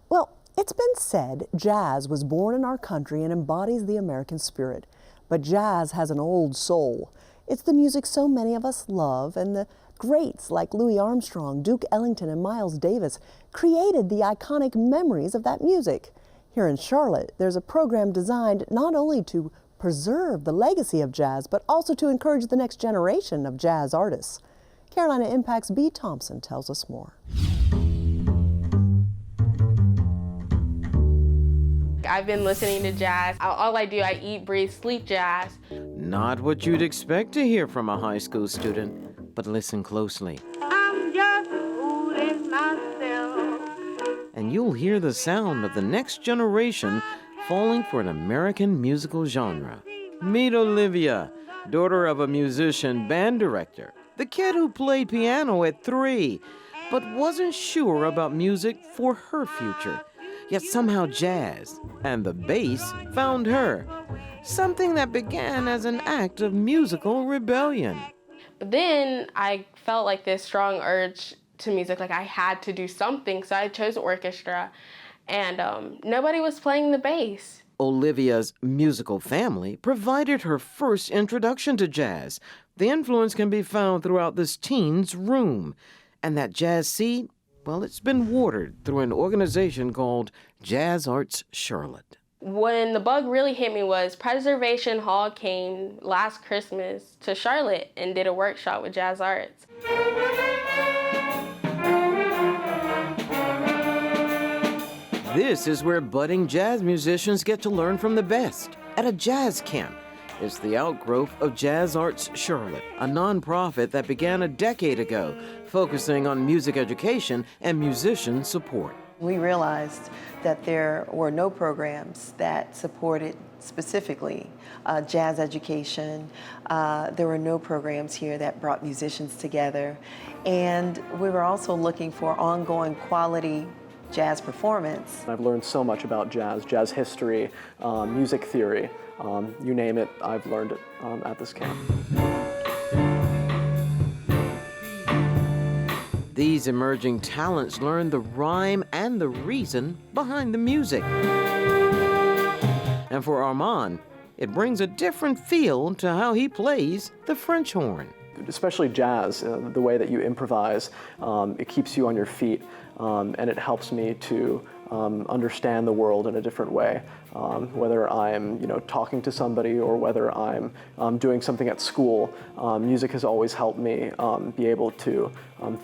Well, it's been said jazz was born in our country and embodies the American spirit. But jazz has an old soul. It's the music so many of us love, and the greats like Louis Armstrong, Duke Ellington, and Miles Davis created the iconic memories of that music. Here in Charlotte, there's a program designed not only to preserve the legacy of jazz, but also to encourage the next generation of jazz artists. Carolina Impact's B. Thompson tells us more. I've been listening to jazz. All I do, I eat, breathe, sleep jazz. Not what you'd expect to hear from a high school student, but listen closely. I'm just fooling myself. And you'll hear the sound of the next generation falling for an American musical genre. Meet Olivia, daughter of a musician, band director, the kid who played piano at 3, but wasn't sure about music for her future. Yet somehow jazz and the bass found her. Something that began as an act of musical rebellion. But then I felt like this strong urge to music, like I had to do something, so I chose orchestra, and nobody was playing the bass. Olivia's musical family provided her first introduction to jazz. The influence can be found throughout this teen's room. And that jazz seed, well, it's been watered through an organization called Jazz Arts Charlotte. When the bug really hit me was Preservation Hall came last Christmas to Charlotte and did a workshop with Jazz Arts. This is where budding jazz musicians get to learn from the best at a jazz camp. It's the outgrowth of Jazz Arts Charlotte, a nonprofit that began a decade ago, focusing on music education and musician support. We realized that there were no programs that supported specifically jazz education. There were no programs here that brought musicians together. And we were also looking for ongoing quality jazz performance. I've learned so much about jazz, jazz history, music theory, you name it, I've learned it at this camp. These emerging talents learn the rhyme and the reason behind the music. And for Armand, it brings a different feel to how he plays the French horn. Especially jazz, the way that you improvise, it keeps you on your feet, and it helps me to understand the world in a different way. Whether I'm, talking to somebody or whether I'm doing something at school, music has always helped me be able to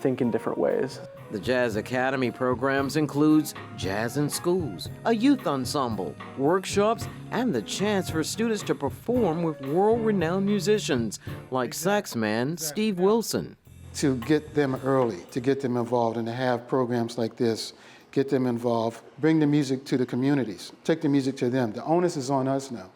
think in different ways. The Jazz Academy programs includes Jazz in Schools, a youth ensemble, workshops, and the chance for students to perform with world-renowned musicians like saxman Steve Wilson. To get them early, to get them involved, and to have programs like this, get them involved, bring the music to the communities, take the music to them. The onus is on us now.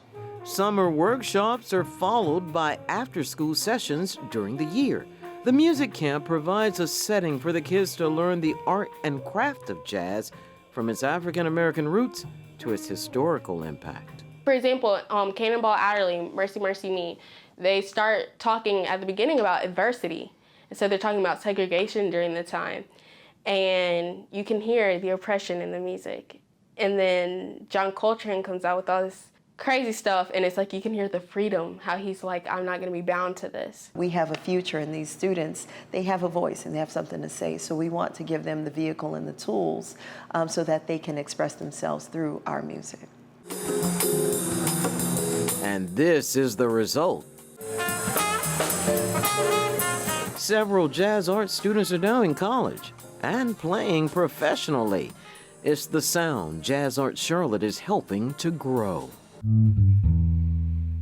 Summer workshops are followed by after-school sessions during the year. The music camp provides a setting for the kids to learn the art and craft of jazz, from its African-American roots to its historical impact. For example, Cannonball Adderley, Mercy Mercy Me, they start talking at the beginning about adversity. And so they're talking about segregation during the time. And you can hear the oppression in the music. And then John Coltrane comes out with all this crazy stuff, and it's like you can hear the freedom, how he's like, I'm not going to be bound to this. We have a future, and these students, they have a voice and they have something to say. So we want to give them the vehicle and the tools so that they can express themselves through our music. And this is the result. Several jazz art students are now in college and playing professionally. It's the sound Jazz Arts Charlotte is helping to grow.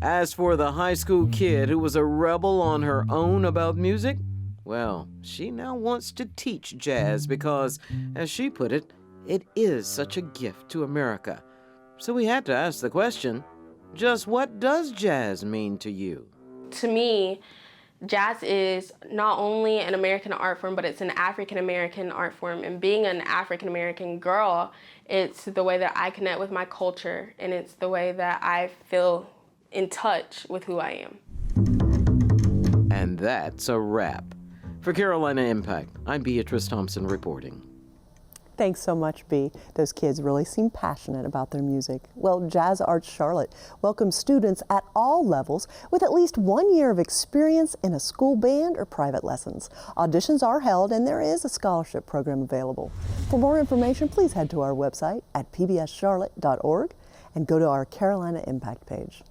As for the high school kid who was a rebel on her own about music, well, she now wants to teach jazz because, as she put it, it is such a gift to America. So we had to ask the question, just what does jazz mean to you? To me, jazz is not only an American art form, but it's an African-American art form. And being an African-American girl, it's the way that I connect with my culture, and it's the way that I feel in touch with who I am. And that's a wrap. For Carolina Impact, I'm Beatrice Thompson reporting. Thanks so much, Bea. Those kids really seem passionate about their music. Well, Jazz Arts Charlotte welcomes students at all levels with at least 1 year of experience in a school band or private lessons. Auditions are held and there is a scholarship program available. For more information, please head to our website at pbscharlotte.org and go to our Carolina Impact page.